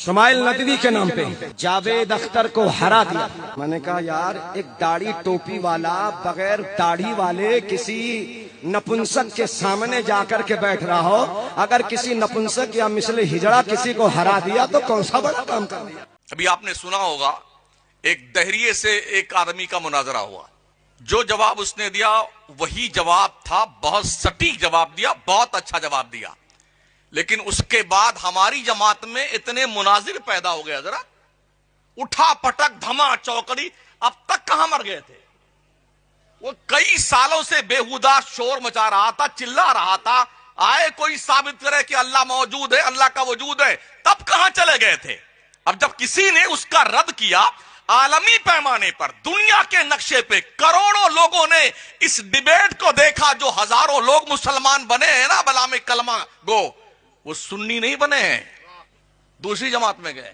شمائل ندوی کے نام پہ جاوید اختر کو ہرا دیا۔ میں نے کہا یار ایک داڑھی ٹوپی والا بغیر داڑھی والے کسی نپنسک کے سامنے جا کر کے بیٹھ رہا ہو، اگر کسی نپنسک یا مثل ہجڑا کسی کو ہرا دیا تو کون سا بڑا کام کر دیا۔ ابھی آپ نے سنا ہوگا ایک دہریے سے ایک آدمی کا مناظرہ ہوا، جو جواب اس نے دیا وہی جواب تھا، بہت سٹیک جواب دیا، بہت اچھا جواب دیا، لیکن اس کے بعد ہماری جماعت میں اتنے مناظر پیدا ہو گئے، ذرا اٹھا پٹک دھما چوکڑی، اب تک کہاں مر گئے تھے؟ وہ کئی سالوں سے بےہودہ شور مچا رہا تھا، چلا رہا تھا، آئے کوئی ثابت کرے کہ اللہ موجود ہے، اللہ کا وجود ہے، تب کہاں چلے گئے تھے؟ اب جب کسی نے اس کا رد کیا، عالمی پیمانے پر دنیا کے نقشے پہ کروڑوں لوگوں نے اس ڈیبیٹ کو دیکھا، جو ہزاروں لوگ مسلمان بنے ہیں نا بلا میں کلمہ گو، وہ سنی نہیں بنے ہیں، دوسری جماعت میں گئے۔